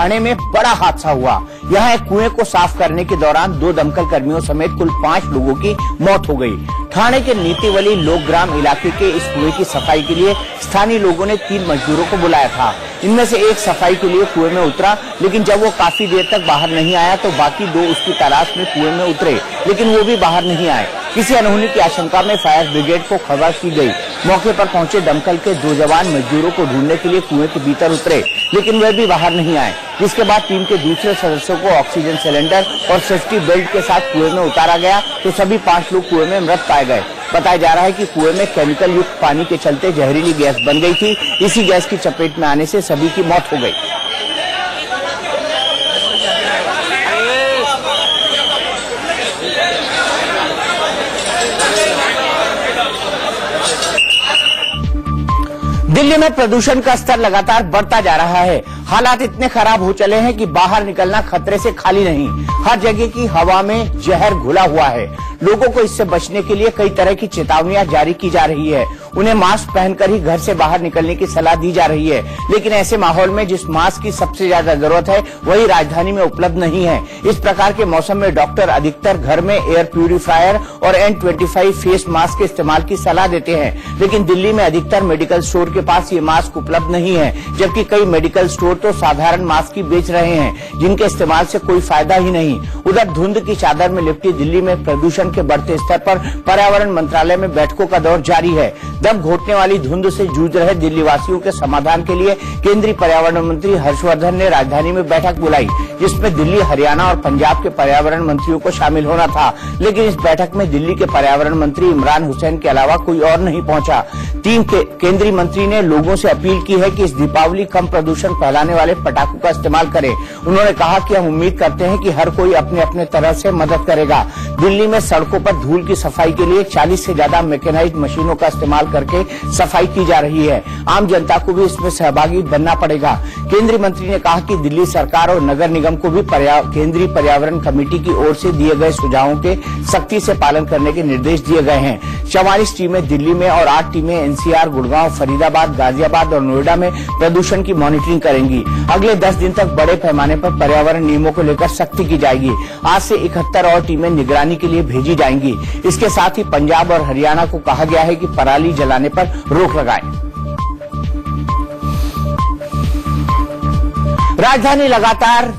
ठाणे में बड़ा हादसा हुआ। यहाँ एक कुएं को साफ करने के दौरान 2 दमकल कर्मियों समेत कुल 5 लोगों की मौत हो गई। ठाणे के नीतिवली लोकग्राम इलाके के इस कुएं की सफाई के लिए स्थानीय लोगों ने 3 मजदूरों को बुलाया था। इनमें से एक सफाई के लिए कुएं में उतरा, लेकिन जब वो काफी देर तक बाहर नहीं आया तो बाकी 2 उसकी तलाश में कुएं में उतरे, लेकिन वो भी बाहर नहीं आए। किसी अनहोनी की आशंका में फायर ब्रिगेड को खबर की गई। मौके पर पहुंचे दमकल के 2 जवान मजदूरों को ढूंढने के लिए कुएं के भीतर उतरे, लेकिन वे भी बाहर नहीं आए। जिसके बाद टीम के दूसरे सदस्यों को ऑक्सीजन सिलेंडर और सेफ्टी बेल्ट के साथ कुएं में उतारा गया तो सभी 5 लोग कुएं में मृत पाए गए। बताया जा रहा है कि कुएं में केमिकल युक्त पानी के चलते जहरीली गैस बन गई थी। इसी गैस की चपेट में आने से सभी की मौत हो गई। दिल्ली में प्रदूषण का स्तर लगातार बढ़ता जा रहा है। हालात इतने खराब हो चले हैं कि बाहर निकलना खतरे से खाली नहीं। हर जगह की हवा में जहर घुला हुआ है। लोगों को इससे बचने के लिए कई तरह की चेतावनियां जारी की जा रही है। उन्हें मास्क पहनकर ही घर से बाहर निकलने की सलाह दी जा रही है, लेकिन ऐसे माहौल में जिस मास्क की सबसे ज्यादा जरूरत है वही राजधानी में उपलब्ध नहीं है। इस प्रकार के मौसम में डॉक्टर अधिकतर घर में एयर प्यूरिफायर और N95 फेस मास्क के इस्तेमाल की सलाह देते हैं, लेकिन दिल्ली में अधिकतर मेडिकल स्टोर के पास ये मास्क उपलब्ध नहीं है, जबकि कई मेडिकल स्टोर तो साधारण मास्क ही बेच रहे हैं, जिनके इस्तेमाल से कोई फायदा ही नहीं। उधर धुंध की चादर में लिपटी दिल्ली में प्रदूषण के बढ़ते स्तर पर पर्यावरण मंत्रालय में बैठकों का दौर जारी है। दम घोटने वाली धुंध से जूझ रहे दिल्ली वासियों के समाधान के लिए केंद्रीय पर्यावरण मंत्री हर्षवर्धन ने राजधानी में बैठक बुलाई, जिसमें दिल्ली, हरियाणा और पंजाब के पर्यावरण मंत्रियों को शामिल होना था, लेकिन इस बैठक में दिल्ली के पर्यावरण मंत्री इमरान हुसैन के अलावा कोई और नहीं पहुंचा। केंद्रीय मंत्री ने लोगों से अपील की है कि इस दीपावली कम प्रदूषण फैलाने वाले पटाखों का इस्तेमाल करें। उन्होंने कहा कि हम उम्मीद करते हैं कि हर कोई अपने अपने तरह से मदद करेगा। दिल्ली में सड़कों पर धूल की सफाई के लिए 40 से ज्यादा मैकेनाइज्ड मशीनों का इस्तेमाल करके सफाई की जा रही है। आम जनता को भी इसमें सहभागी बनना पड़ेगा। केंद्रीय मंत्री ने कहा कि दिल्ली सरकार और नगर निगम को भी केंद्रीय पर्यावरण कमेटी की ओर से दिए गए सुझावों के सख्ती से पालन करने के निर्देश दिए गए हैं। 44 टीमें दिल्ली में और 8 टीमें NCR, गुड़गांव, फरीदाबाद, गाजियाबाद और नोएडा में प्रदूषण की मॉनिटरिंग करेंगी। अगले 10 दिन तक बड़े पैमाने पर पर्यावरण नियमों को लेकर सख्ती की जाएगी। आज से 71 और टीमें निगरानी के लिए भेजी जाएंगी। इसके साथ ही पंजाब और हरियाणा को कहा गया है कि पराली जलाने पर रोक लगाएं। राजधानी लगातार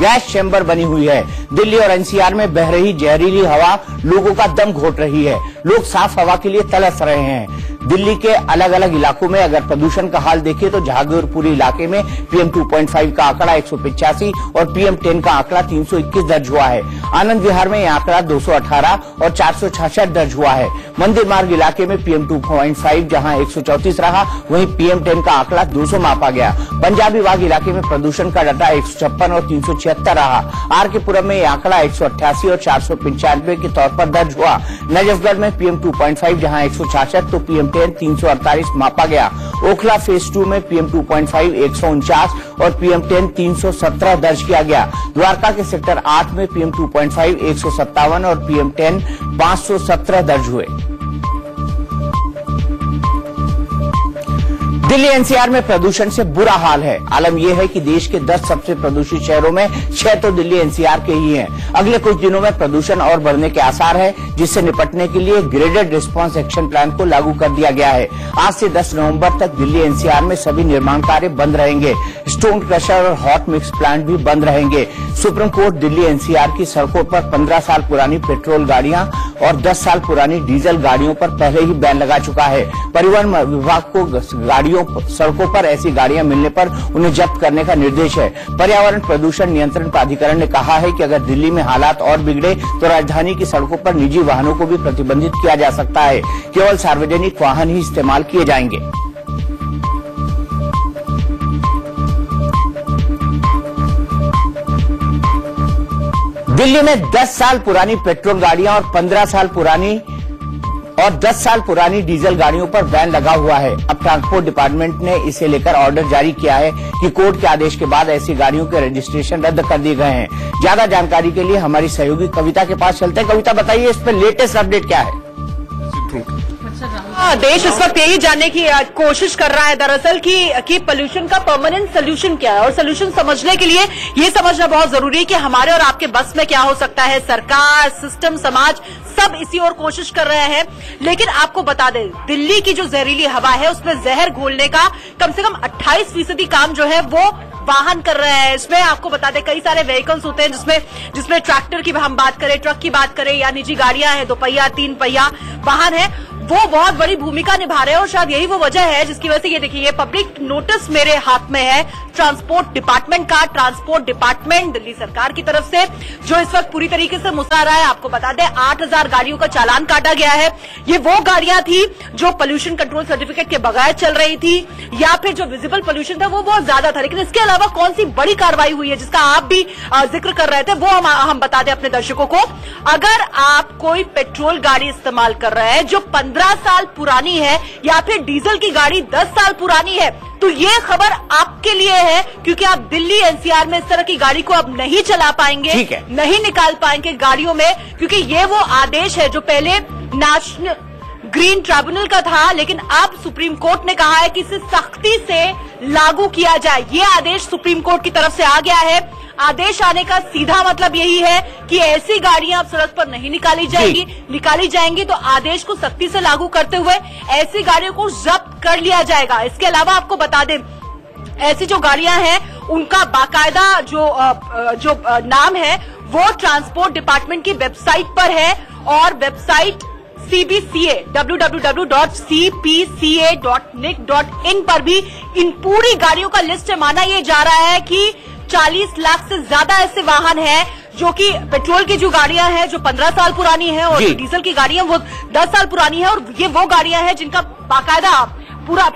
गैस चैम्बर बनी हुई है। दिल्ली और NCR में बह रही जहरीली हवा लोगों का दम घोट रही है। लोग साफ हवा के लिए तरस रहे हैं। दिल्ली के अलग अलग इलाकों में अगर प्रदूषण का हाल देखें तो जहांगीरपुरी इलाके में PM 2.5 का आंकड़ा 185 और PM 10 का आंकड़ा 321 दर्ज हुआ है। आनंद विहार में यह आंकड़ा 218 और 466 दर्ज हुआ है। मंदिर मार्ग इलाके में PM 2.5 जहां 134 रहा, वहीं PM 10 का आंकड़ा 200 मापा गया। पंजाबी बाग इलाके में प्रदूषण का डाटा 156 और 376 रहा। RK पुरम में यह आंकड़ा 188 और 495 के तौर पर दर्ज हुआ। नजफगढ़ में PM 2.5 जहां 166 तो PM 10 348 मापा गया। ओखला फेज 2 में PM 2.5 149 और PM 10 317 दर्ज किया गया। द्वारका के सेक्टर 8 में PM 2.5 157 और PM 10 517 दर्ज हुए। दिल्ली NCR में प्रदूषण से बुरा हाल है। आलम यह है कि देश के 10 सबसे प्रदूषित शहरों में 6 तो दिल्ली NCR के ही हैं। अगले कुछ दिनों में प्रदूषण और बढ़ने के आसार है, जिससे निपटने के लिए ग्रेडेड रिस्पांस एक्शन प्लान को लागू कर दिया गया है। आज से 10 नवंबर तक दिल्ली NCR में सभी निर्माण कार्य बंद रहेंगे। स्टोन क्रशर और हॉट मिक्स प्लांट भी बंद रहेंगे। सुप्रीम कोर्ट दिल्ली NCR की सड़कों पर 15 साल पुरानी पेट्रोल गाड़ियां और 10 साल पुरानी डीजल गाड़ियों पर पहले ही बैन लगा चुका है। परिवहन विभाग को सड़कों पर ऐसी गाड़ियां मिलने पर उन्हें जब्त करने का निर्देश है। पर्यावरण प्रदूषण नियंत्रण प्राधिकरण ने कहा है कि अगर दिल्ली में हालात और बिगड़े तो राजधानी की सड़कों पर निजी वाहनों को भी प्रतिबंधित किया जा सकता है। केवल सार्वजनिक वाहन ही इस्तेमाल किए जाएंगे। दिल्ली में 10 साल पुरानी पेट्रोल गाड़ियां और 15 साल पुरानी और 10 साल पुरानी डीजल गाड़ियों पर बैन लगा हुआ है। अब ट्रांसपोर्ट डिपार्टमेंट ने इसे लेकर ऑर्डर जारी किया है कि कोर्ट के आदेश के बाद ऐसी गाड़ियों के रजिस्ट्रेशन रद्द कर दिए गए हैं। ज्यादा जानकारी के लिए हमारी सहयोगी कविता के पास चलते हैं। कविता, बताइए इस पर लेटेस्ट अपडेट क्या है? देश इस वक्त यही जानने की कोशिश कर रहा है दरअसल कि पोल्यूशन का परमानेंट सोल्यूशन क्या है, और सोल्यूशन समझने के लिए ये समझना बहुत जरूरी है कि हमारे और आपके बस में क्या हो सकता है। सरकार, सिस्टम, समाज सब इसी ओर कोशिश कर रहे हैं। लेकिन आपको बता दें, दिल्ली की जो जहरीली हवा है उसमें जहर घोलने का कम से कम 28% काम जो है वो वाहन कर रहे हैं। इसमें आपको बता दें कई सारे व्हीकल्स होते हैं जिसमें ट्रैक्टर की हम बात करें, ट्रक की बात करें, या निजी गाड़ियां हैं, 2 पहिया 3 पहिया वाहन है, वो बहुत बड़ी भूमिका निभा रहे हैं। और शायद यही वो वजह है जिसकी वजह से ये देखिए, ये पब्लिक नोटिस मेरे हाथ में है ट्रांसपोर्ट डिपार्टमेंट का। ट्रांसपोर्ट डिपार्टमेंट दिल्ली सरकार की तरफ से जो इस वक्त पूरी तरीके से मुस्कुरा रहा है। आपको बता दें 8000 गाड़ियों का चालान काटा गया है। ये वो गाड़ियां थी जो पोल्यूशन कंट्रोल सर्टिफिकेट के बगैर चल रही थी, या फिर जो विजिबल पोल्यूशन था वो बहुत ज्यादा था। लेकिन इसके अलावा कौन सी बड़ी कार्रवाई हुई है जिसका आप भी जिक्र कर रहे थे, वो हम बता दें अपने दर्शकों को। अगर आप कोई पेट्रोल गाड़ी इस्तेमाल कर रहे हैं जो 15 साल पुरानी है, या फिर डीजल की गाड़ी 10 साल पुरानी है, तो ये खबर आपके लिए है, क्योंकि आप दिल्ली एनसीआर में इस तरह की गाड़ी को अब नहीं चला पाएंगे, नहीं निकाल पाएंगे गाड़ियों में, क्योंकि ये वो आदेश है जो पहले नेशनल ग्रीन ट्रिब्यूनल का था, लेकिन अब सुप्रीम कोर्ट ने कहा है कि इसे सख्ती से लागू किया जाए। ये आदेश सुप्रीम कोर्ट की तरफ से आ गया है। आदेश आने का सीधा मतलब यही है कि ऐसी गाड़ियां अब सड़क पर नहीं निकाली जाएंगी तो आदेश को सख्ती से लागू करते हुए ऐसी गाड़ियों को जब्त कर लिया जाएगा। इसके अलावा आपको बता दें, ऐसी जो गाड़ियां हैं उनका बाकायदा जो नाम है वो ट्रांसपोर्ट डिपार्टमेंट की वेबसाइट पर है, और वेबसाइट CBCA www.cpca.nic.in पर भी इन पूरी गाड़ियों का लिस्ट है। माना ये जा रहा है कि 40 लाख से ज्यादा ऐसे वाहन हैं जो कि पेट्रोल की जो गाड़ियां हैं जो 15 साल पुरानी है, और जो डीजल की गाड़ियां वो 10 साल पुरानी है, और ये वो गाड़ियां हैं जिनका बाकायदा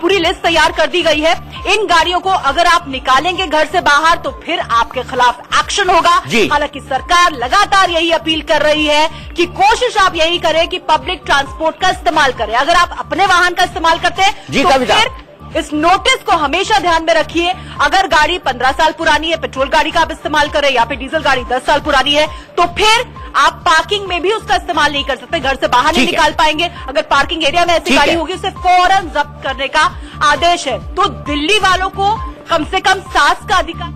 पूरी लिस्ट तैयार कर दी गई है। इन गाड़ियों को अगर आप निकालेंगे घर से बाहर तो फिर आपके खिलाफ एक्शन होगा। हालांकि सरकार लगातार यही अपील कर रही है कि कोशिश आप यही करें कि पब्लिक ट्रांसपोर्ट का इस्तेमाल करें। अगर आप अपने वाहन का इस्तेमाल करते हैं तो फिर इस नोटिस को हमेशा ध्यान में रखिए। अगर गाड़ी 15 साल पुरानी है, पेट्रोल गाड़ी का आप इस्तेमाल करें, या फिर डीजल गाड़ी 10 साल पुरानी है, तो फिर आप पार्किंग में भी उसका इस्तेमाल नहीं कर सकते, घर से बाहर नहीं निकाल पाएंगे। अगर पार्किंग एरिया में ऐसी गाड़ी होगी उसे फौरन जब्त करने का आदेश है। तो दिल्ली वालों को कम से कम सांस का अधिकार।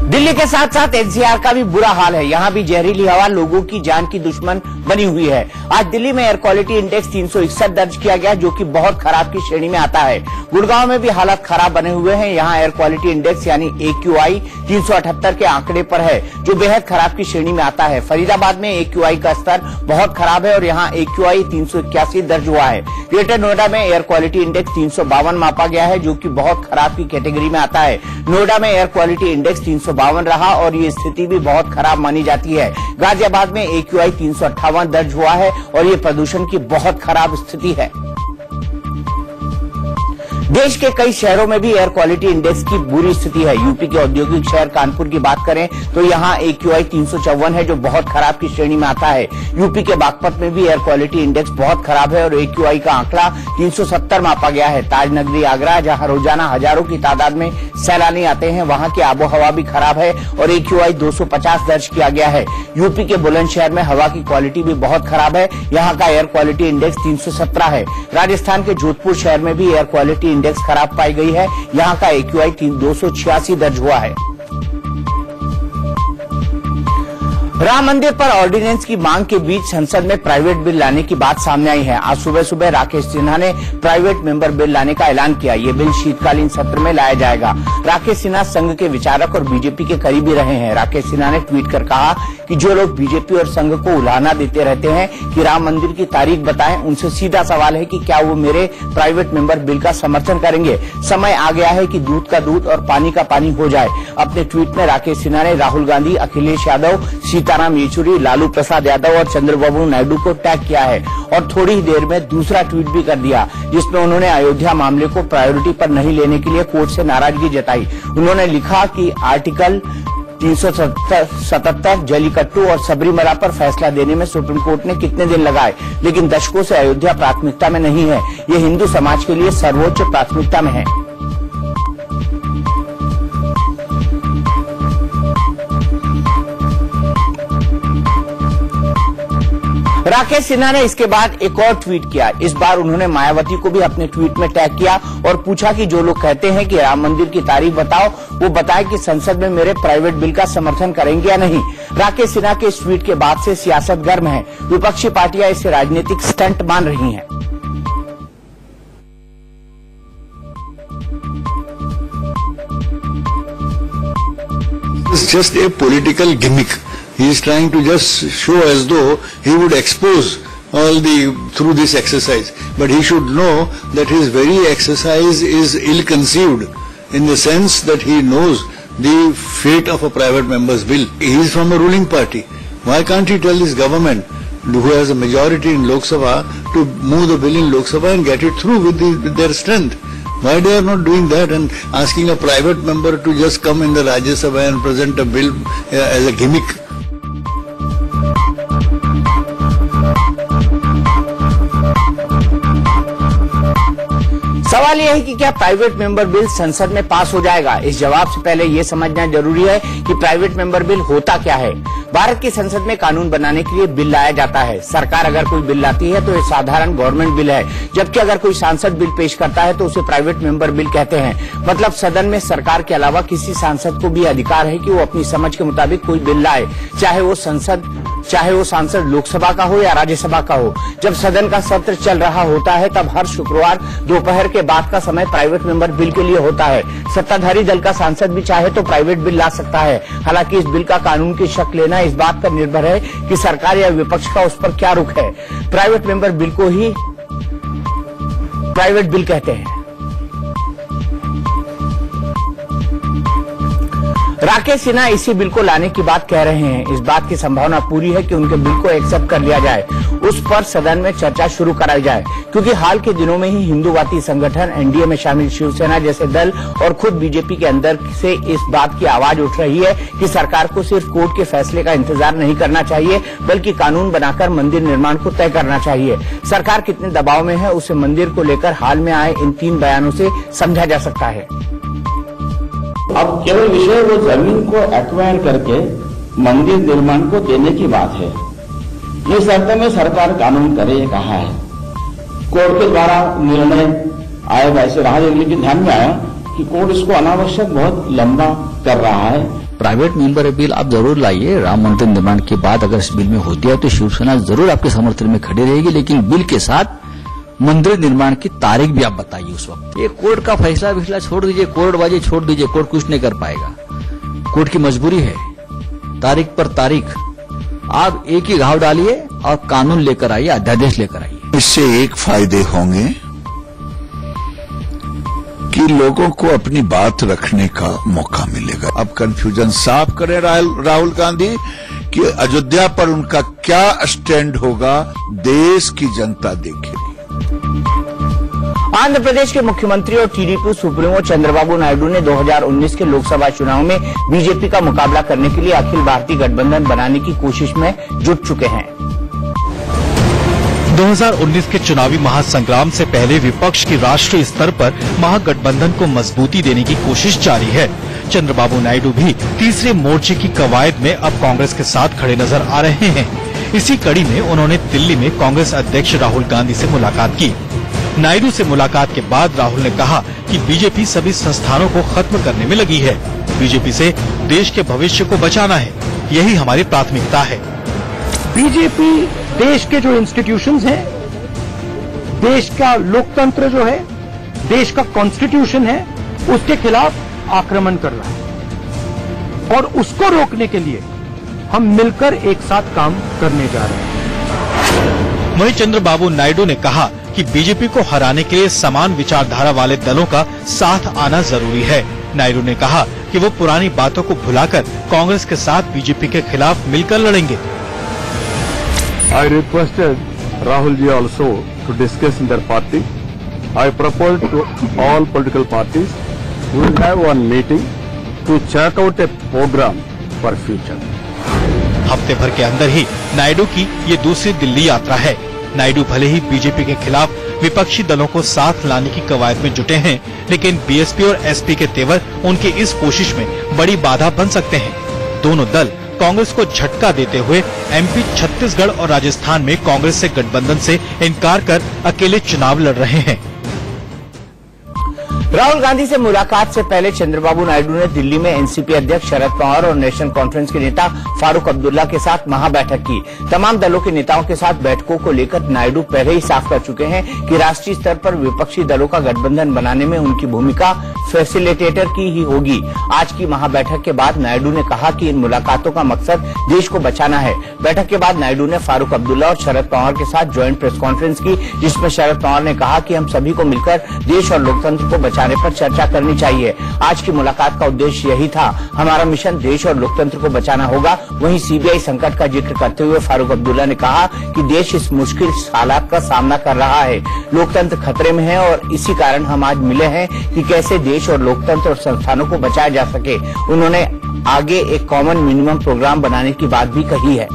दिल्ली के साथ साथ एनसीआर का भी बुरा हाल है। यहाँ भी जहरीली हवा लोगों की जान की दुश्मन बनी हुई है। आज दिल्ली में एयर क्वालिटी इंडेक्स 361 दर्ज किया गया, जो कि बहुत खराब की श्रेणी में आता है। गुड़गांव में भी हालात खराब बने हुए हैं। यहाँ एयर क्वालिटी इंडेक्स यानी AQI 378 के आंकड़े पर है, जो बेहद खराब की श्रेणी में आता है। फरीदाबाद में AQI का स्तर बहुत खराब है और यहाँ AQI 381 दर्ज हुआ है। ग्रेटर नोएडा में एयर क्वालिटी इंडेक्स 352 मापा गया है, जो कि बहुत खराब की कैटेगरी में आता है। नोएडा में एयर क्वालिटी इंडेक्स 352 रहा और ये स्थिति भी बहुत खराब मानी जाती है। गाजियाबाद में AQI 358 दर्ज हुआ है और ये प्रदूषण की बहुत खराब स्थिति है। देश के कई शहरों में भी एयर क्वालिटी इंडेक्स की बुरी स्थिति है। यूपी के औद्योगिक शहर कानपुर की बात करें तो यहाँ AQI 354 है, जो बहुत खराब की श्रेणी में आता है। यूपी के बागपत में भी एयर क्वालिटी इंडेक्स बहुत खराब है और AQI का आंकड़ा 370 मापा गया है। ताजनगरी आगरा, जहाँ रोजाना हजारों की तादाद में सैलानी आते हैं, वहाँ की आबोहवा भी खराब है और AQI 250 दर्ज किया गया है। यूपी के बुलंदशहर में हवा की क्वालिटी भी बहुत खराब है, यहाँ का एयर क्वालिटी इंडेक्स 317 है। राजस्थान के जोधपुर शहर में भी एयर क्वालिटी इंडेक्स खराब पाई गई है, यहाँ का AQI 286 दर्ज हुआ है। राम मंदिर पर ऑर्डिनेंस की मांग के बीच संसद में प्राइवेट बिल लाने की बात सामने आई है। आज सुबह सुबह राकेश सिन्हा ने प्राइवेट मेंबर बिल लाने का ऐलान किया। ये बिल शीतकालीन सत्र में लाया जाएगा। राकेश सिन्हा संघ के विचारक और बीजेपी के करीबी रहे हैं। राकेश सिन्हा ने ट्वीट कर कहा कि जो लोग बीजेपी और संघ को उलाहना देते रहते हैं कि राम मंदिर की तारीख बताएं, उनसे सीधा सवाल है कि क्या वो मेरे प्राइवेट मेंबर बिल का समर्थन करेंगे। समय आ गया है कि दूध का दूध और पानी का पानी हो जाए। अपने ट्वीट में राकेश सिन्हा ने राहुल गांधी, अखिलेश यादव, सीताराम येचुरी, लालू प्रसाद यादव और चंद्रबाबू नायडू को टैग किया है और थोड़ी ही देर में दूसरा ट्वीट भी कर दिया, जिसमें उन्होंने अयोध्या मामले को प्रायोरिटी पर नहीं लेने के लिए कोर्ट से नाराजगी जताई। उन्होंने लिखा कि आर्टिकल 377 जलीकट्टू और सबरीमला पर फैसला देने में सुप्रीम कोर्ट ने कितने दिन लगाए, लेकिन दशकों से अयोध्या प्राथमिकता में नहीं है। ये हिंदू समाज के लिए सर्वोच्च प्राथमिकता में है। राकेश सिन्हा ने इसके बाद एक और ट्वीट किया। इस बार उन्होंने मायावती को भी अपने ट्वीट में टैग किया और पूछा कि जो लोग कहते हैं कि राम मंदिर की तारीफ बताओ, वो बताए कि संसद में मेरे प्राइवेट बिल का समर्थन करेंगे या नहीं। राकेश सिन्हा के इस ट्वीट के बाद से सियासत गर्म है। विपक्षी पार्टियां इसे राजनीतिक स्टंट मान रही हैं। It's just a political gimmick. He is trying to just show as though he would expose through this exercise. But he should know that his very exercise is ill-conceived in the sense that he knows the fate of a private member's bill. He is from a ruling party. Why can't he tell his government, who has a majority in Lok Sabha, to move the bill in Lok Sabha and get it through with their strength? Why they are not doing that and asking a private member to just come in the Rajya Sabha and present a bill as a gimmick? सवाल यह है कि क्या private member bill संसद में पास हो जाएगा। इस जवाब से पहले यह समझना जरूरी है कि प्राइवेट मेंबर बिल होता क्या है। भारत की संसद में कानून बनाने के लिए बिल लाया जाता है। सरकार अगर कोई बिल लाती है तो ये साधारण गवर्नमेंट बिल है, जबकि अगर कोई सांसद बिल पेश करता है तो उसे प्राइवेट मेंबर बिल कहते हैं। मतलब सदन में सरकार के अलावा किसी सांसद को भी अधिकार है कि वो अपनी समझ के मुताबिक कोई बिल लाए, चाहे वो सांसद लोकसभा का हो या राज्यसभा का हो। जब सदन का सत्र चल रहा होता है तब हर शुक्रवार दोपहर के बाद का समय प्राइवेट मेंबर बिल के लिए होता है। सत्ताधारी दल का सांसद भी चाहे तो प्राइवेट बिल ला सकता है। हालांकि इस बिल का कानून की शक्ल लेना इस बात पर निर्भर है कि सरकार या विपक्ष का उस पर क्या रुख है। प्राइवेट मेंबर बिल को ही प्राइवेट बिल कहते हैं। राकेश सिन्हा इसी बिल को लाने की बात कह रहे हैं। इस बात की संभावना पूरी है कि उनके बिल को एक्सेप्ट कर लिया जाए, उस पर सदन में चर्चा शुरू कराई जाए, क्योंकि हाल के दिनों में ही हिंदूवादी संगठन, एनडीए में शामिल शिवसेना जैसे दल और खुद बीजेपी के अंदर से इस बात की आवाज उठ रही है कि सरकार को सिर्फ कोर्ट के फैसले का इंतजार नहीं करना चाहिए, बल्कि कानून बनाकर मंदिर निर्माण को तय करना चाहिए। सरकार कितने दबाव में है उसे मंदिर को लेकर हाल में आए इन 3 बयानों से समझा जा सकता है। अब केवल विषय वो जमीन को एक्वायर करके मंदिर निर्माण को देने की बात है। इस अर्थ में सरकार कानून करे ये कहा है, कोर्ट के द्वारा निर्णय आएगा ऐसे रहा, लेकिन ध्यान में आया कि कोर्ट इसको अनावश्यक बहुत लंबा कर रहा है। प्राइवेट मेंबर बिल आप जरूर लाइए। राम मंदिर निर्माण की बात अगर इस बिल में होती है तो शिवसेना जरूर आपके समर्थन में खड़ी रहेगी, लेकिन बिल के साथ मंदिर निर्माण की तारीख भी आप बताइए उस वक्त। ये कोर्ट का फैसला छोड़ दीजिए, कोर्टबाजी छोड़ दीजिए, कोर्ट कुछ नहीं कर पाएगा। कोर्ट की मजबूरी है, तारीख पर तारीख। आप एक ही घाव डालिए और कानून लेकर आइए, अध्यादेश लेकर आइए। इससे एक फायदे होंगे कि लोगों को अपनी बात रखने का मौका मिलेगा। अब कंफ्यूजन साफ करें राहुल गांधी कि अयोध्या पर उनका क्या स्टैंड होगा, देश की जनता देखेगी। आंध्र प्रदेश के मुख्यमंत्री और टीडीपी सुप्रीमो चंद्रबाबू नायडू ने 2019 के लोकसभा चुनाव में बीजेपी का मुकाबला करने के लिए अखिल भारतीय गठबंधन बनाने की कोशिश में जुट चुके हैं। 2019 के चुनावी महासंग्राम से पहले विपक्ष की राष्ट्रीय स्तर पर महागठबंधन को मजबूती देने की कोशिश जारी है। चंद्रबाबू नायडू भी तीसरे मोर्चे की कवायद में अब कांग्रेस के साथ खड़े नजर आ रहे हैं। इसी कड़ी में उन्होंने दिल्ली में कांग्रेस अध्यक्ष राहुल गांधी से मुलाकात की। नायडू से मुलाकात के बाद राहुल ने कहा कि बीजेपी सभी संस्थानों को खत्म करने में लगी है। बीजेपी से देश के भविष्य को बचाना है, यही हमारी प्राथमिकता है। बीजेपी देश के जो इंस्टीट्यूशंस हैं, देश का लोकतंत्र जो है, देश का कॉन्स्टिट्यूशन है, उसके खिलाफ आक्रमण कर रहा है और उसको रोकने के लिए हम मिलकर एक साथ काम करने जा रहे हैं। वहीं चंद्रबाबू नायडू ने कहा कि बीजेपी को हराने के लिए समान विचारधारा वाले दलों का साथ आना जरूरी है। नायडू ने कहा कि वो पुरानी बातों को भुलाकर कांग्रेस के साथ बीजेपी के खिलाफ मिलकर लड़ेंगे। I requested Rahul ji also to discuss in their party. I proposed to all political parties we will have one meeting to check out a program for future. हफ्ते भर के अंदर ही नायडू की ये दूसरी दिल्ली यात्रा है। नायडू भले ही बीजेपी के खिलाफ विपक्षी दलों को साथ लाने की कवायद में जुटे हैं, लेकिन बीएसपी और एसपी के तेवर उनकी इस कोशिश में बड़ी बाधा बन सकते हैं। दोनों दल कांग्रेस को झटका देते हुए एमपी, छत्तीसगढ़ और राजस्थान में कांग्रेस से गठबंधन से इनकार कर अकेले चुनाव लड़ रहे हैं। राहुल गांधी से मुलाकात से पहले चंद्रबाबू नायडू ने दिल्ली में एनसीपी अध्यक्ष शरद पवार और नेशनल कॉन्फ्रेंस के नेता फारूक अब्दुल्ला के साथ महाबैठक की। तमाम दलों के नेताओं के साथ बैठकों को लेकर नायडू पहले ही साफ कर चुके हैं कि राष्ट्रीय स्तर पर विपक्षी दलों का गठबंधन बनाने में उनकी भूमिका फैसिलिटेटर की ही होगी। आज की महाबैठक के बाद नायडू ने कहा कि इन मुलाकातों का मकसद देश को बचाना है। बैठक के बाद नायडू ने फारूक अब्दुल्ला और शरद पवार के साथ ज्वाइंट प्रेस कॉन्फ्रेंस की, जिसमें शरद पवार ने कहा कि हम सभी को मिलकर देश और लोकतंत्र को बचाने पर चर्चा करनी चाहिए। आज की मुलाकात का उद्देश्य यही था। हमारा मिशन देश और लोकतंत्र को बचाना होगा। वहीं सीबीआई संकट का जिक्र करते हुए फारूक अब्दुल्ला ने कहा कि देश इस मुश्किल हालात का सामना कर रहा है, लोकतंत्र खतरे में है और इसी कारण हम आज मिले हैं कि कैसे देश और लोकतंत्र और संस्थानों को बचाया जा सके। उन्होंने आगे एक कॉमन मिनिमम प्रोग्राम बनाने की बात भी कही है।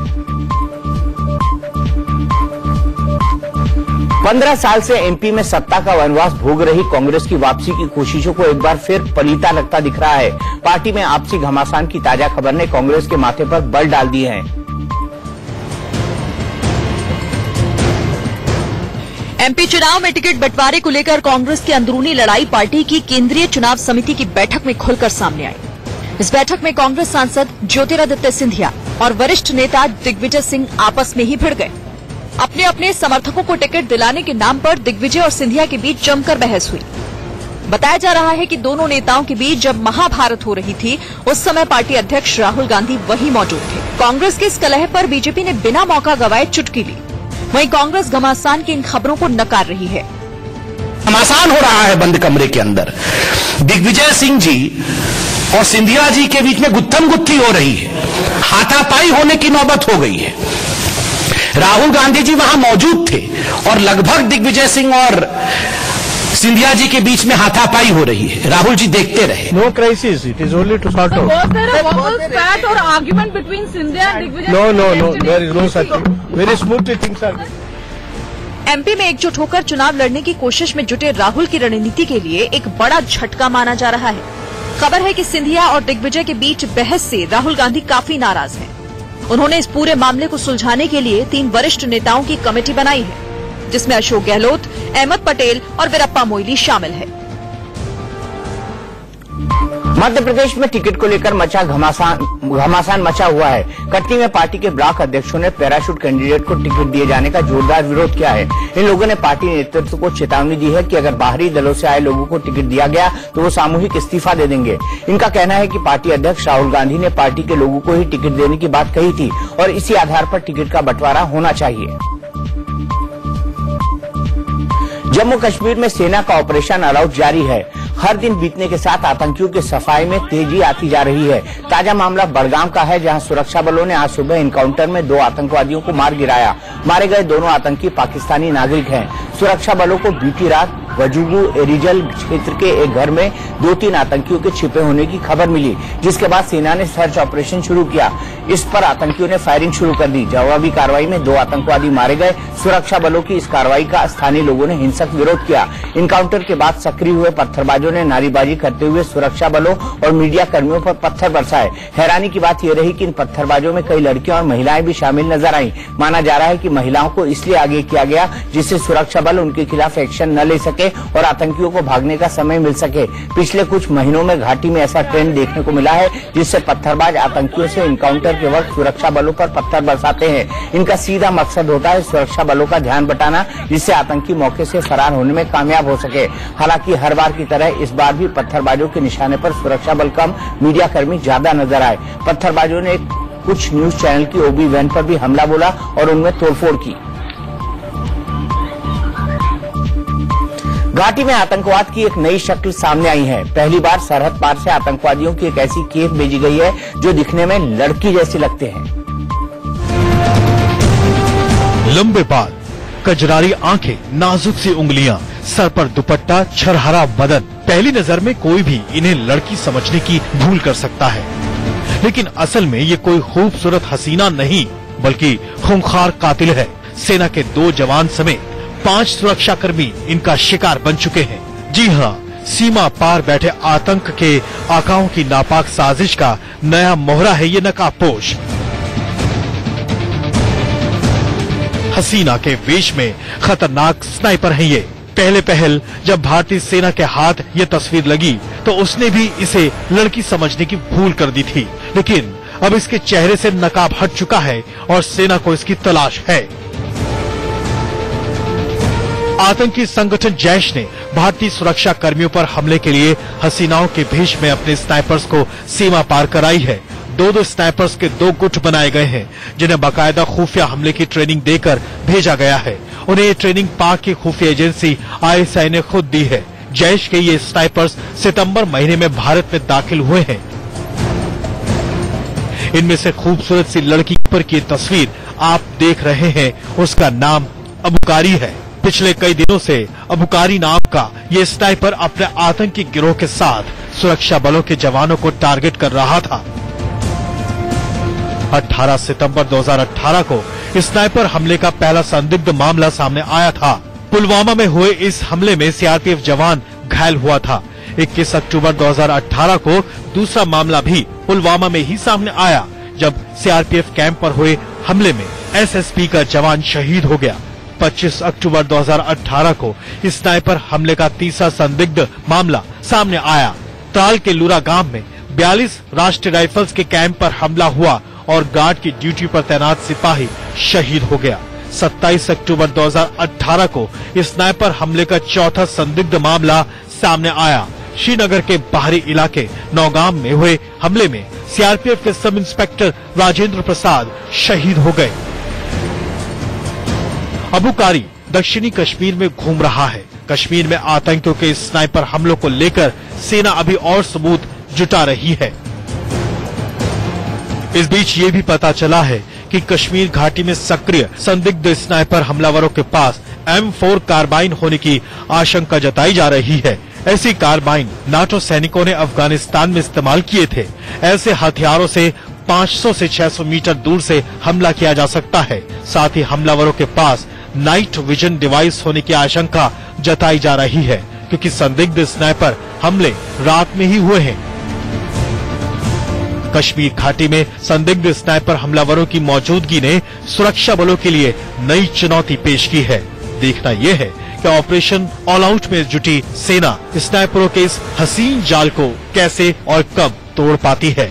15 साल से एमपी में सत्ता का वनवास भोग रही कांग्रेस की वापसी की कोशिशों को एक बार फिर पलीता लगता दिख रहा है। पार्टी में आपसी घमासान की ताजा खबर ने कांग्रेस के माथे पर बल डाल दिए हैं। एमपी चुनाव में टिकट बंटवारे को लेकर कांग्रेस की अंदरूनी लड़ाई पार्टी की केंद्रीय चुनाव समिति की बैठक में खुलकर सामने आई। इस बैठक में कांग्रेस सांसद ज्योतिरादित्य सिंधिया और वरिष्ठ नेता दिग्विजय सिंह आपस में ही भिड़ गए। अपने अपने समर्थकों को टिकट दिलाने के नाम पर दिग्विजय और सिंधिया के बीच जमकर बहस हुई। बताया जा रहा है कि दोनों नेताओं के बीच जब महाभारत हो रही थी, उस समय पार्टी अध्यक्ष राहुल गांधी वहीं मौजूद थे। कांग्रेस की इस कलह पर बीजेपी ने बिना मौका गंवाए चुटकी ली। वहीं कांग्रेस घमासान की इन खबरों को नकार रही है। घमासान हो रहा है बंद कमरे के अंदर। दिग्विजय सिंह जी और सिंधिया जी के बीच में गुत्थम गुत्थी हो रही है, हाथापाई होने की नौबत हो गई है। राहुल गांधी जी वहां मौजूद थे और लगभग दिग्विजय सिंह और सिंधिया जी के बीच में हाथापाई हो रही है। राहुल जी देखते रहे। No crisis. It is only to sort out. Was there a verbal spat or argument between Scindia and Digvijay? No. There is no such thing. Very smoothly things are. MP में एकजुट होकर चुनाव लड़ने की कोशिश में जुटे राहुल की रणनीति के लिए एक बड़ा झटका माना जा रहा है। खबर है कि सिंधिया और दिग्विजय के बीच बहस से राहुल गांधी काफी नाराज हैं। उन्होंने इस पूरे मामले को सुलझाने के लिए 3 वरिष्ठ नेताओं की कमेटी बनाई है, जिसमें अशोक गहलोत, अहमद पटेल और वीरप्पा मोइली शामिल है। मध्य प्रदेश में टिकट को लेकर घमासान मचा हुआ है। कटनी में पार्टी के ब्लॉक अध्यक्षों ने पैराशूट कैंडिडेट को टिकट दिए जाने का जोरदार विरोध किया है। इन लोगों ने पार्टी नेतृत्व को चेतावनी दी है कि अगर बाहरी दलों से आए लोगों को टिकट दिया गया तो वो सामूहिक इस्तीफा दे देंगे। इनका कहना है कि पार्टी अध्यक्ष राहुल गांधी ने पार्टी के लोगों को ही टिकट देने की बात कही थी और इसी आधार पर टिकट का बंटवारा होना चाहिए। जम्मू कश्मीर में सेना का ऑपरेशन ऑलआउट जारी है। हर दिन बीतने के साथ आतंकियों की सफाई में तेजी आती जा रही है। ताजा मामला बड़गाम का है, जहां सुरक्षा बलों ने आज सुबह एनकाउंटर में 2 आतंकवादियों को मार गिराया। मारे गए दोनों आतंकी पाकिस्तानी नागरिक हैं। सुरक्षा बलों को बीती रात वजूगू एरिजल क्षेत्र के एक घर में 2-3 आतंकियों के छिपे होने की खबर मिली, जिसके बाद सेना ने सर्च ऑपरेशन शुरू किया। इस पर आतंकियों ने फायरिंग शुरू कर दी। जवाबी कार्रवाई में 2 आतंकवादी मारे गए। सुरक्षा बलों की इस कार्रवाई का स्थानीय लोगों ने हिंसक विरोध किया। इनकाउंटर के बाद सक्रिय हुए पत्थरबाजों ने नारेबाजी करते हुए सुरक्षा बलों और मीडिया कर्मियों पर पत्थर बरसाए। हैरानी की बात यह रही कि इन पत्थरबाजों में कई लड़कियां और महिलाएं भी शामिल नजर आईं। माना जा रहा है कि महिलाओं को इसलिए आगे किया गया जिससे सुरक्षा बल उनके खिलाफ एक्शन न ले सके और आतंकियों को भागने का समय मिल सके। पिछले कुछ महीनों में घाटी में ऐसा ट्रेंड देखने को मिला है, जिससे पत्थरबाज आतंकियों से इनकाउंटर के वक्त सुरक्षा बलों पर पत्थर बरसाते हैं। इनका सीधा मकसद होता है सुरक्षा बलों का ध्यान बटाना, जिससे आतंकी मौके से फरार होने में कामयाब हो सके। हालांकि हर बार की तरह इस बार भी पत्थरबाजों के निशाने पर सुरक्षा बल कम, मीडिया कर्मी ज्यादा नजर आए। पत्थरबाजों ने कुछ न्यूज चैनल की ओबी वैन पर भी हमला बोला और उनमें तोड़फोड़ की। घाटी में आतंकवाद की एक नई शक्ल सामने आई है। पहली बार सरहद पार से आतंकवादियों की एक ऐसी खेप भेजी गई है जो दिखने में लड़की जैसे लगते हैं। लंबे बाल, कजरारी आंखें, नाजुक सी उंगलियां, सर पर दुपट्टा, छरहरा बदन। पहली नजर में कोई भी इन्हें लड़की समझने की भूल कर सकता है, लेकिन असल में ये कोई खूबसूरत हसीना नहीं बल्कि खूंखार कातिल है। सेना के 2 जवान समेत 5 सुरक्षाकर्मी इनका शिकार बन चुके हैं। जी हाँ, सीमा पार बैठे आतंक के आकाओं की नापाक साजिश का नया मोहरा है ये नकाबपोश। हसीना के वेश में खतरनाक स्नाइपर है ये। पहले पहल जब भारतीय सेना के हाथ ये तस्वीर लगी तो उसने भी इसे लड़की समझने की भूल कर दी थी, लेकिन अब इसके चेहरे से नकाब हट चुका है और सेना को इसकी तलाश है। आतंकी संगठन जैश ने भारतीय सुरक्षा कर्मियों पर हमले के लिए हसीनाओं के भेष में अपने स्नाइपर्स को सीमा पार कराई है। दो स्नाइपर्स के 2 गुट बनाए गए हैं, जिन्हें बाकायदा खुफिया हमले की ट्रेनिंग देकर भेजा गया है। उन्हें ये ट्रेनिंग पाक की खुफिया एजेंसी ISI ने खुद दी है। जैश के ये स्नाइपर्स सितंबर महीने में भारत में दाखिल हुए हैं। इनमें से खूबसूरत सी लड़की पर की तस्वीर आप देख रहे हैं, उसका नाम अबुकारी है। पिछले कई दिनों से अबुकारी नाम का ये स्नाइपर अपने आतंकी गिरोह के साथ सुरक्षा बलों के जवानों को टारगेट कर रहा था। 18 सितंबर 2018 को स्नाइपर हमले का पहला संदिग्ध मामला सामने आया था। पुलवामा में हुए इस हमले में CRPF जवान घायल हुआ था। 21 अक्टूबर 2018 को दूसरा मामला भी पुलवामा में ही सामने आया, जब CRPF कैंप पर हुए हमले में SSP का जवान शहीद हो गया। 25 अक्टूबर 2018 को स्नाइपर हमले का तीसरा संदिग्ध मामला सामने आया। त्राल के लूरा गांव में 42 राष्ट्रीय राइफल्स के कैंप पर हमला हुआ और गार्ड की ड्यूटी पर तैनात सिपाही शहीद हो गया। 27 अक्टूबर 2018 को स्नाइपर हमले का चौथा संदिग्ध मामला सामने आया। श्रीनगर के बाहरी इलाके नौगाम में हुए हमले में CRPF के सब इंस्पेक्टर राजेंद्र प्रसाद शहीद हो गए। अबुकारी दक्षिणी कश्मीर में घूम रहा है। कश्मीर में आतंकियों के स्नाइपर हमलों को लेकर सेना अभी और सबूत जुटा रही है। इस बीच ये भी पता चला है कि कश्मीर घाटी में सक्रिय संदिग्ध स्नाइपर हमलावरों के पास M4 कार्बाइन होने की आशंका जताई जा रही है। ऐसी कार्बाइन नाटो सैनिकों ने अफगानिस्तान में इस्तेमाल किए थे। ऐसे हथियारों से 500 से 600 मीटर दूर से हमला किया जा सकता है। साथ ही हमलावरों के पास नाइट विजन डिवाइस होने की आशंका जताई जा रही है, क्योंकि संदिग्ध स्नाइपर हमले रात में ही हुए हैं। कश्मीर घाटी में संदिग्ध स्नाइपर हमलावरों की मौजूदगी ने सुरक्षा बलों के लिए नई चुनौती पेश की है। देखना यह है कि ऑपरेशन ऑल आउट में जुटी सेना स्नाइपरों के इस हसीन जाल को कैसे और कब तोड़ पाती है।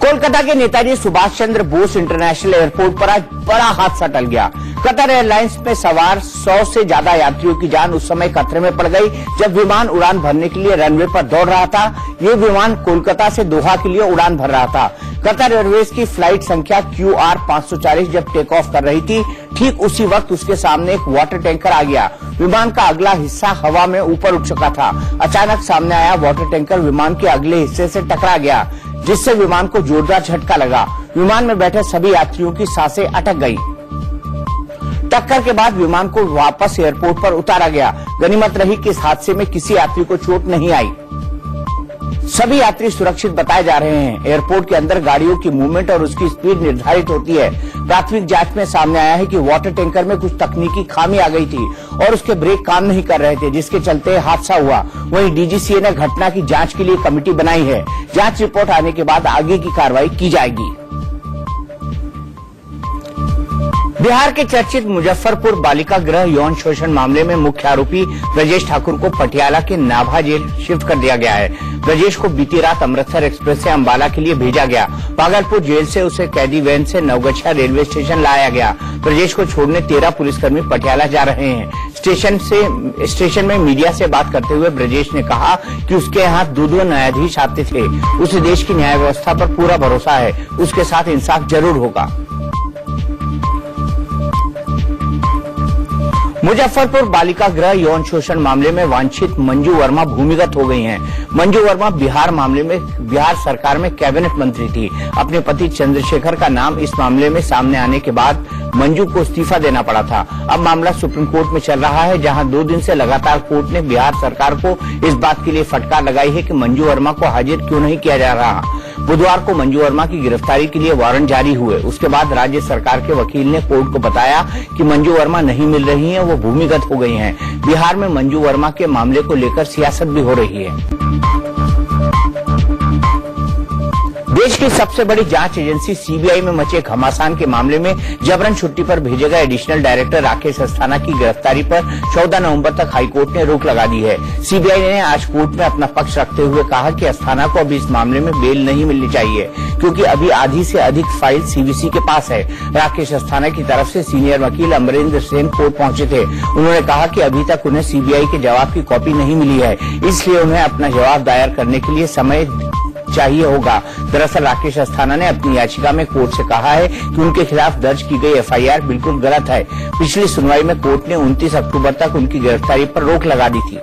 कोलकाता के नेताजी सुभाष चंद्र बोस इंटरनेशनल एयरपोर्ट पर आज बड़ा हादसा टल गया। कतर एयरलाइंस में सवार 100 से ज्यादा यात्रियों की जान उस समय खतरे में पड़ गई जब विमान उड़ान भरने के लिए रनवे पर दौड़ रहा था। ये विमान कोलकाता से दोहा के लिए उड़ान भर रहा था। कतर एयरवेज की फ्लाइट संख्या QR 540 जब टेक ऑफ कर रही थी, ठीक उसी वक्त उसके सामने एक वाटर टैंकर आ गया। विमान का अगला हिस्सा हवा में ऊपर उठ चुका था। अचानक सामने आया वाटर टैंकर विमान के अगले हिस्से से टकरा गया, जिससे विमान को जोरदार झटका लगा। विमान में बैठे सभी यात्रियों की सांसें अटक गई। टक्कर के बाद विमान को वापस एयरपोर्ट पर उतारा गया। गनीमत रही कि इस हादसे में किसी यात्री को चोट नहीं आई। सभी यात्री सुरक्षित बताए जा रहे हैं। एयरपोर्ट के अंदर गाड़ियों की मूवमेंट और उसकी स्पीड निर्धारित होती है। प्राथमिक जांच में सामने आया है कि वाटर टैंकर में कुछ तकनीकी खामी आ गई थी और उसके ब्रेक काम नहीं कर रहे थे, जिसके चलते हादसा हुआ। वहीं DGCA ने घटना की जांच के लिए कमेटी बनाई है। जांच रिपोर्ट आने के बाद आगे की कार्रवाई की जाएगी। बिहार के चर्चित मुजफ्फरपुर बालिका गृह यौन शोषण मामले में मुख्य आरोपी ब्रजेश ठाकुर को पटियाला के नाभा जेल शिफ्ट कर दिया गया है। ब्रजेश को बीती रात अमृतसर एक्सप्रेस से अंबाला के लिए भेजा गया। भागलपुर जेल से उसे कैदी वैन से नवगछिया रेलवे स्टेशन लाया गया। ब्रजेश को छोड़ने 13 पुलिसकर्मी पटियाला जा रहे हैं। स्टेशन में मीडिया से बात करते हुए ब्रजेश ने कहा कि उसके यहाँ 2 न्यायाधीश आते थे। उसे देश की न्याय व्यवस्था पर पूरा भरोसा है, उसके साथ इंसाफ जरूर होगा। मुजफ्फरपुर बालिका गृह यौन शोषण मामले में वांछित मंजू वर्मा भूमिगत हो गई हैं। मंजू वर्मा बिहार सरकार में कैबिनेट मंत्री थी। अपने पति चंद्रशेखर का नाम इस मामले में सामने आने के बाद मंजू को इस्तीफा देना पड़ा था। अब मामला सुप्रीम कोर्ट में चल रहा है, जहां 2 दिन से लगातार कोर्ट ने बिहार सरकार को इस बात के लिए फटकार लगाई है कि मंजू वर्मा को हाजिर क्यों नहीं किया जा रहा। बुधवार को मंजू वर्मा की गिरफ्तारी के लिए वारंट जारी हुए। उसके बाद राज्य सरकार के वकील ने कोर्ट को बताया कि मंजू वर्मा नहीं मिल रही हैं, वो भूमिगत हो गई हैं। बिहार में मंजू वर्मा के मामले को लेकर सियासत भी हो रही है। देश की सबसे बड़ी जांच एजेंसी सीबीआई में मचे घमासान के मामले में जबरन छुट्टी पर भेजे गए एडिशनल डायरेक्टर राकेश अस्थाना की गिरफ्तारी पर 14 नवंबर तक हाईकोर्ट ने रोक लगा दी है। सीबीआई ने आज कोर्ट में अपना पक्ष रखते हुए कहा कि अस्थाना को अभी इस मामले में बेल नहीं मिलनी चाहिए, क्योंकि अभी आधी से अधिक फाइल सीवीसी के पास है। राकेश अस्थाना की तरफ से सीनियर वकील अमरेंद्र सेन कोर्ट पहुंचे थे। उन्होंने कहा कि अभी तक उन्हें सीबीआई के जवाब की कॉपी नहीं मिली है, इसलिए उन्हें अपना जवाब दायर करने के लिए समय चाहिए होगा। दरअसल राकेश अस्थाना ने अपनी याचिका में कोर्ट से कहा है कि उनके खिलाफ दर्ज की गई एफआईआर बिल्कुल गलत है। पिछली सुनवाई में कोर्ट ने 29 अक्टूबर तक उनकी गिरफ्तारी पर रोक लगा दी थी।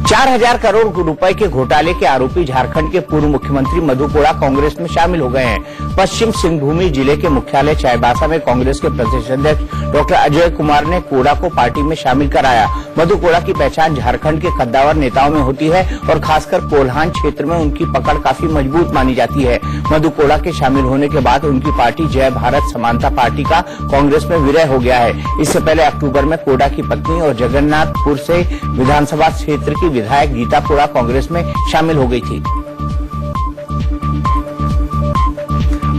4,000 करोड़ रुपए के घोटाले के आरोपी झारखंड के पूर्व मुख्यमंत्री मधु कोड़ा कांग्रेस में शामिल हो गए हैं। पश्चिम सिंहभूमि जिले के मुख्यालय चाईबासा में कांग्रेस के प्रदेश अध्यक्ष डॉक्टर अजय कुमार ने कोड़ा को पार्टी में शामिल कराया। मधु कोड़ा की पहचान झारखंड के कद्दावर नेताओं में होती है और खासकर कोल्हान क्षेत्र में उनकी पकड़ काफी मजबूत मानी जाती है। मधु कोड़ा के शामिल होने के बाद उनकी पार्टी जय भारत समानता पार्टी का कांग्रेस में विलय हो गया है। इससे पहले अक्टूबर में कोड़ा की पत्नी और जगन्नाथपुर से विधानसभा क्षेत्र की विधायक गीता कोड़ा कांग्रेस में शामिल हो गई थी।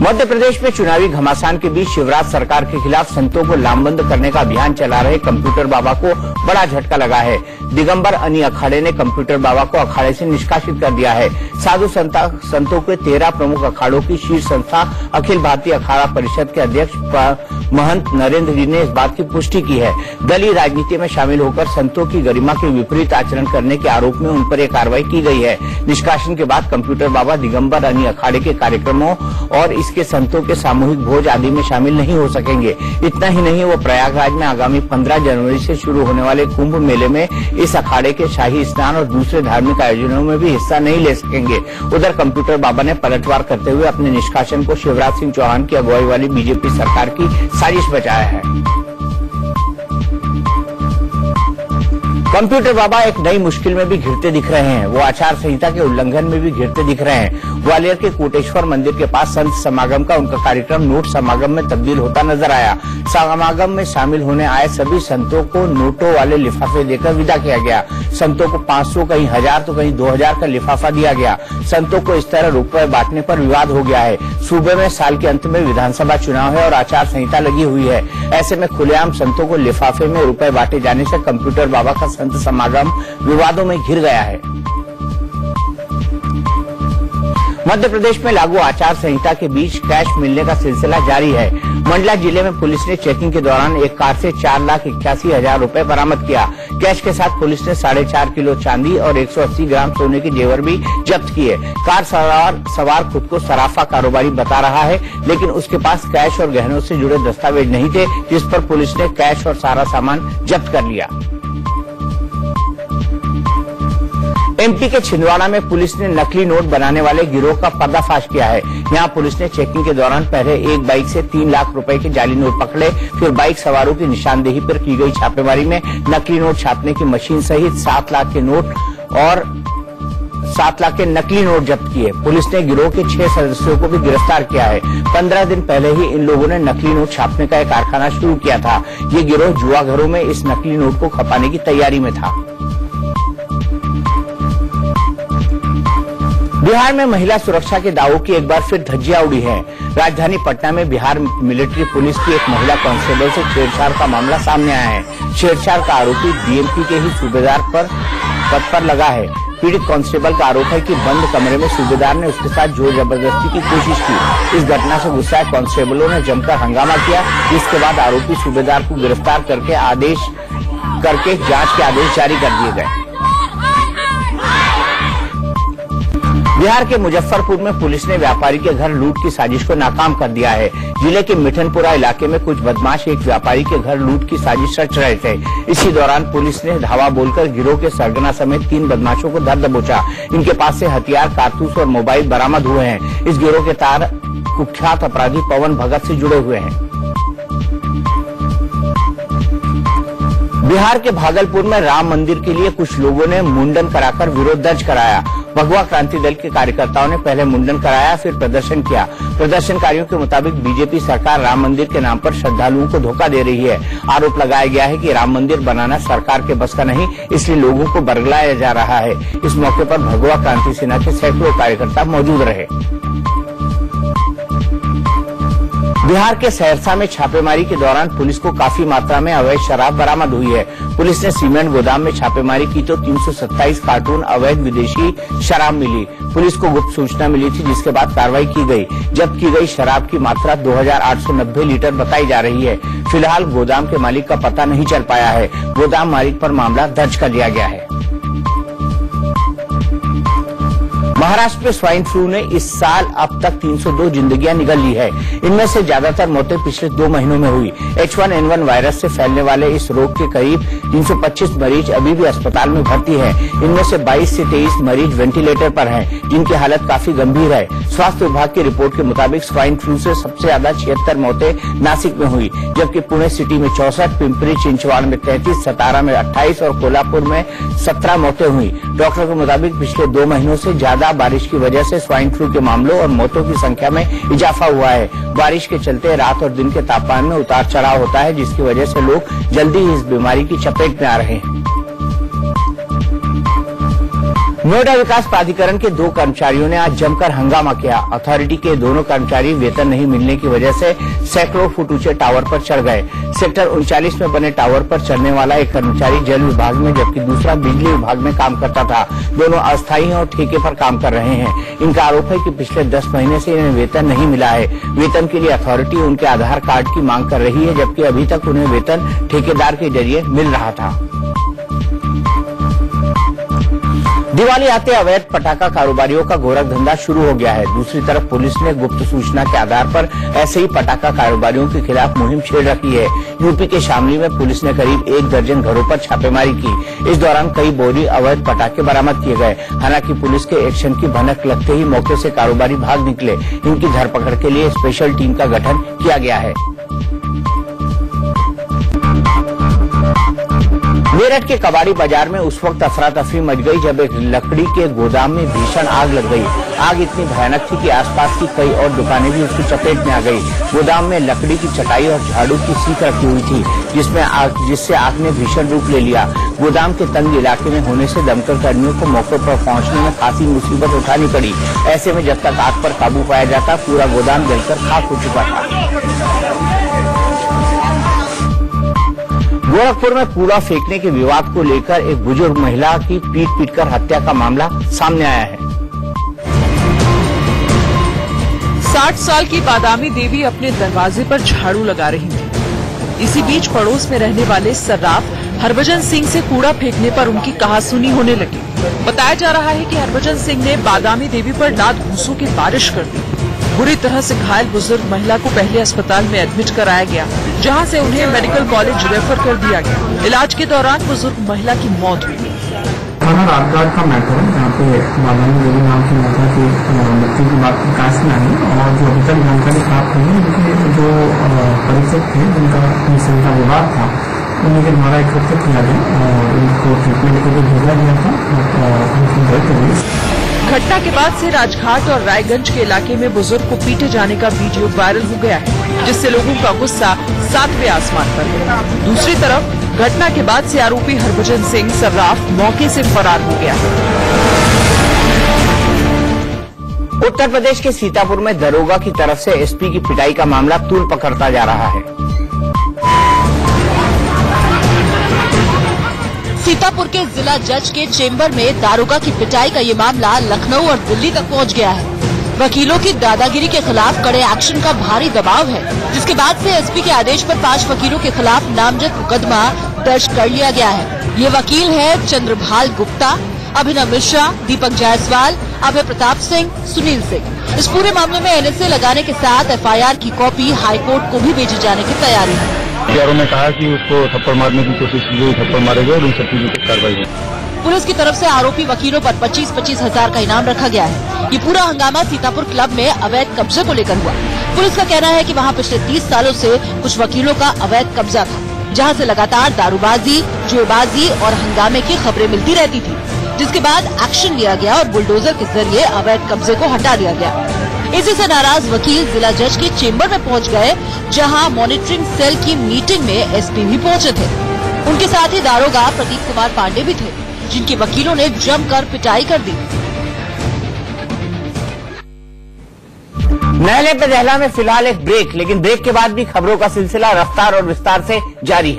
मध्य प्रदेश में चुनावी घमासान के बीच शिवराज सरकार के खिलाफ संतों को लामबंद करने का अभियान चला रहे कंप्यूटर बाबा को बड़ा झटका लगा है। दिगंबर अनि अखाड़े ने कंप्यूटर बाबा को अखाड़े से निष्कासित कर दिया है। साधु संतों के 13 प्रमुख अखाड़ों की शीर्ष संस्था अखिल भारतीय अखाड़ा परिषद के अध्यक्ष महंत नरेंद्र जी ने इस बात की पुष्टि की है। दलीय राजनीति में शामिल होकर संतों की गरिमा के विपरीत आचरण करने के आरोप में उन पर यह कार्रवाई की गई है। निष्कासन के बाद कंप्यूटर बाबा दिगंबर अनि अखाड़े के कार्यक्रमों और इसके संतों के सामूहिक भोज आदि में शामिल नहीं हो सकेंगे। इतना ही नहीं, वो प्रयागराज में आगामी 15 जनवरी से शुरू होने वाले कुंभ मेले में इस अखाड़े के शाही स्नान और दूसरे धार्मिक आयोजनों में भी हिस्सा नहीं ले सकेंगे। उधर कंप्यूटर बाबा ने पलटवार करते हुए अपने निष्कासन को शिवराज सिंह चौहान की अगुवाई वाली बीजेपी सरकार की साजिश बताया है। कंप्यूटर बाबा एक नई मुश्किल में भी घिरते दिख रहे हैं। वो आचार संहिता के उल्लंघन में भी घिरते दिख रहे हैं। ग्वालियर के कोटेश्वर मंदिर के पास संत समागम का उनका कार्यक्रम नोट समागम में तब्दील होता नजर आया। समागम में शामिल होने आए सभी संतों को नोटों वाले लिफाफे देकर विदा किया गया। संतों को 500, कहीं 1000 तो कहीं 2000 का लिफाफा दिया गया। संतों को इस तरह रुपए बांटने पर विवाद हो गया है। सूबे में साल के अंत में विधानसभा चुनाव है और आचार संहिता लगी हुई है। ऐसे में खुलेआम संतों को लिफाफे में रुपए बांटे जाने से कंप्यूटर बाबा का संत समागम विवादों में घिर गया है। मध्य प्रदेश में लागू आचार संहिता के बीच कैश मिलने का सिलसिला जारी है। मंडला जिले में पुलिस ने चेकिंग के दौरान एक कार से 4,81,000 रुपए बरामद किया। कैश के साथ पुलिस ने 4.5 किलो चांदी और 180 ग्राम सोने के जेवर भी जब्त किए। कार सवार खुद को सराफा कारोबारी बता रहा है, लेकिन उसके पास कैश और गहनों से जुड़े दस्तावेज नहीं थे, जिस पर पुलिस ने कैश और सारा सामान जब्त कर लिया। एमपी के छिंदवाड़ा में पुलिस ने नकली नोट बनाने वाले गिरोह का पर्दाफाश किया है। यहां पुलिस ने चेकिंग के दौरान पहले एक बाइक से 3 लाख रुपए के जाली नोट पकड़े, फिर बाइक सवारों की निशानदेही पर की गई छापेमारी में नकली नोट छापने की मशीन सहित 7 लाख के नोट और 7 लाख के नकली नोट जब्त किए। पुलिस ने गिरोह के 6 सदस्यों को भी गिरफ्तार किया है। 15 दिन पहले ही इन लोगों ने नकली नोट छापने का एक कारखाना शुरू किया था। ये गिरोह जुआ घरों में इस नकली नोट को खपाने की तैयारी में था। बिहार में महिला सुरक्षा के दावों की एक बार फिर धज्जियां उड़ी है। राजधानी पटना में बिहार मिलिट्री पुलिस की एक महिला कांस्टेबल से छेड़छाड़ का मामला सामने आया है। छेड़छाड़ का आरोपी बीएमपी के ही सूबेदार पद पर लगा है। पीड़ित कांस्टेबल का आरोप है कि बंद कमरे में सूबेदार ने उसके साथ जोर जबरदस्ती की कोशिश की। इस घटना से गुस्साए कांस्टेबलों ने जमकर हंगामा किया, जिसके बाद आरोपी सूबेदार को गिरफ्तार करके जांच के आदेश जारी कर दिए गए। बिहार के मुजफ्फरपुर में पुलिस ने व्यापारी के घर लूट की साजिश को नाकाम कर दिया है। जिले के मिठनपुरा इलाके में कुछ बदमाश एक व्यापारी के घर लूट की साजिश रच रहे थे। इसी दौरान पुलिस ने धावा बोलकर गिरोह के सरगना समेत 3 बदमाशों को धर दबोचा। इनके पास से हथियार, कारतूस और मोबाइल बरामद हुए हैं। इस गिरोह के तार कुख्यात अपराधी पवन भगत से जुड़े हुए हैं। बिहार के भागलपुर में राम मंदिर के लिए कुछ लोगों ने मुंडन कराकर विरोध दर्ज कराया। भगवा क्रांति दल के कार्यकर्ताओं ने पहले मुंडन कराया, फिर प्रदर्शन किया। प्रदर्शनकारियों के मुताबिक बीजेपी सरकार राम मंदिर के नाम पर श्रद्धालुओं को धोखा दे रही है। आरोप लगाया गया है कि राम मंदिर बनाना सरकार के बस का नहीं, इसलिए लोगों को बरगलाया जा रहा है। इस मौके पर भगवा क्रांति सेना के सैकड़ों कार्यकर्ता मौजूद रहे। बिहार के सहरसा में छापेमारी के दौरान पुलिस को काफी मात्रा में अवैध शराब बरामद हुई है। पुलिस ने सीमेंट गोदाम में छापेमारी की तो 327 कार्टून अवैध विदेशी शराब मिली। पुलिस को गुप्त सूचना मिली थी, जिसके बाद कार्रवाई की गई। जब्त की गई शराब की मात्रा 2890 लीटर बताई जा रही है। फिलहाल गोदाम के मालिक का पता नहीं चल पाया है। गोदाम मालिक पर मामला दर्ज कर लिया गया है। महाराष्ट्र में स्वाइन फ्लू ने इस साल अब तक 302 जिंदगियां निगल ली है। इनमें से ज्यादातर मौतें पिछले 2 महीनों में हुई। H1N1 वायरस से फैलने वाले इस रोग के करीब 325 मरीज अभी भी अस्पताल में भर्ती हैं। इनमें से 22 से 23 मरीज वेंटिलेटर पर हैं, जिनकी हालत काफी गंभीर है। स्वास्थ्य विभाग की रिपोर्ट के मुताबिक स्वाइन फ्लू से सबसे ज्यादा 76 मौतें नासिक में हुई, जबकि पुणे सिटी में 64, पिंपरी चिंचवाड़ में 33, सतारा में 28 और कोल्हापुर में 17 मौतें हुई। डॉक्टर के मुताबिक पिछले 2 महीनों से ज्यादा बारिश की वजह से स्वाइन फ्लू के मामलों और मौतों की संख्या में इजाफा हुआ है। बारिश के चलते रात और दिन के तापमान में उतार चढ़ाव होता है, जिसकी वजह से लोग जल्दी ही इस बीमारी की चपेट में आ रहे हैं। नोएडा विकास प्राधिकरण के 2 कर्मचारियों ने आज जमकर हंगामा किया। अथॉरिटी के दोनों कर्मचारी वेतन नहीं मिलने की वजह से सैकड़ों फुट ऊंचे टावर पर चढ़ गए। सेक्टर 39 में बने टावर पर चढ़ने वाला एक कर्मचारी जल विभाग में, जबकि दूसरा बिजली विभाग में काम करता था। दोनों अस्थायी और ठेके पर काम कर रहे हैं। इनका आरोप है कि पिछले 10 महीने से इन्हें वेतन नहीं मिला है। वेतन के लिए अथॉरिटी उनके आधार कार्ड की मांग कर रही है, जबकि अभी तक उन्हें वेतन ठेकेदार के जरिए मिल रहा था। दिवाली आते अवैध पटाखा कारोबारियों का गोरख धंधा शुरू हो गया है। दूसरी तरफ पुलिस ने गुप्त सूचना के आधार पर ऐसे ही पटाखा कारोबारियों के खिलाफ मुहिम छेड़ रखी है। यूपी के शामली में पुलिस ने करीब 1 दर्जन घरों पर छापेमारी की। इस दौरान कई बोरी अवैध पटाखे बरामद किए गए। हालांकि पुलिस के एक्शन की भनक लगते ही मौके से कारोबारी भाग निकले। इनकी धरपकड़ के लिए स्पेशल टीम का गठन किया गया है। मेरठ के कबाड़ी बाजार में उस वक्त अफरा तफरी मच गई जब एक लकड़ी के गोदाम में भीषण आग लग गई। आग इतनी भयानक थी कि आसपास की कई और दुकानें भी उसकी चपेट में आ गई। गोदाम में लकड़ी की चटाई और झाड़ू की सीख रखी हुई थी, जिससे आग ने भीषण रूप ले लिया। गोदाम के तंग इलाके में होने से दमकल कर्मियों को मौके पर पहुंचने में खासी मुसीबत उठानी पड़ी। ऐसे में जब तक आग पर काबू पाया जाता, पूरा गोदाम जलकर खाक हो चुका था। गोरखपुर में कूड़ा फेंकने के विवाद को लेकर एक बुजुर्ग महिला की पीट-पीटकर हत्या का मामला सामने आया है। 60 साल की बादामी देवी अपने दरवाजे पर झाड़ू लगा रही थी। इसी बीच पड़ोस में रहने वाले सर्राफ हरभजन सिंह से कूड़ा फेंकने पर उनकी कहासुनी होने लगी। बताया जा रहा है कि हरभजन सिंह ने बादामी देवी पर लात घूंसों की बारिश कर दी। बुरी तरह से घायल बुजुर्ग महिला को पहले अस्पताल में एडमिट कराया गया, जहां से उन्हें मेडिकल कॉलेज रेफर कर दिया गया। इलाज के दौरान बुजुर्ग महिला की मौत हुई। थाना राजघाट का मैटर है, जहाँ पे बादामी देवी नाम की महिला की मृत्यु की बात प्रकाश में आई और जो अभी तक जानकारी प्राप्त हुई है, उनके जो परिचित थे जिनका उनसे विवाद था, उनके द्वारा एकत्र किया गया और उनको ट्रीटमेंट के लिए भेजा गया था और उनकी डेथ हुई। घटना के बाद से राजघाट और रायगंज के इलाके में बुजुर्ग को पीटे जाने का वीडियो वायरल हो गया है, जिससे लोगों का गुस्सा 7वें आसमान पर है। दूसरी तरफ घटना के बाद से आरोपी हरभजन सिंह सर्राफ मौके से फरार हो गया है। उत्तर प्रदेश के सीतापुर में दरोगा की तरफ से एसपी की पिटाई का मामला तूल पकड़ता जा रहा है। सीतापुर के जिला जज के चेंबर में दारोगा की पिटाई का ये मामला लखनऊ और दिल्ली तक पहुंच गया है। वकीलों की दादागिरी के खिलाफ कड़े एक्शन का भारी दबाव है, जिसके बाद से एसपी के आदेश पर 5 वकीलों के खिलाफ नामजद मुकदमा दर्ज कर लिया गया है। ये वकील है चंद्रभाल गुप्ता, अभिनव मिश्रा, दीपक जायसवाल, अभय प्रताप सिंह, सुनील सिंह। इस पूरे मामले में एनएसए लगाने के साथ एफआईआर की कॉपी हाईकोर्ट को भी भेजे जाने की तैयारी है। हथियारों ने कहा कि उसको थप्पड़ मारने की कोशिश की गई, थप्पड़ मारे गए और उन सब चीजों की कार्रवाई हुई। पुलिस की तरफ से आरोपी वकीलों पर 25-25 हजार का इनाम रखा गया है। ये पूरा हंगामा सीतापुर क्लब में अवैध कब्जे को लेकर हुआ। पुलिस का कहना है कि वहां पिछले 30 सालों से कुछ वकीलों का अवैध कब्जा था। जहां से लगातार दारूबाजी, जुएबाजी और हंगामे की खबरें मिलती रहती थी, जिसके बाद एक्शन लिया गया और बुलडोजर के जरिए अवैध कब्जे को हटा दिया गया। इसी से नाराज वकील जिला जज के चेंबर में पहुंच गए, जहां मॉनिटरिंग सेल की मीटिंग में एसपी भी पहुंचे थे। उनके साथ ही दारोगा प्रदीप कुमार पांडे भी थे, जिनके वकीलों ने जमकर पिटाई कर दी। न्यायालय पे दहला में फिलहाल एक ब्रेक, लेकिन ब्रेक के बाद भी खबरों का सिलसिला रफ्तार और विस्तार से जारी है।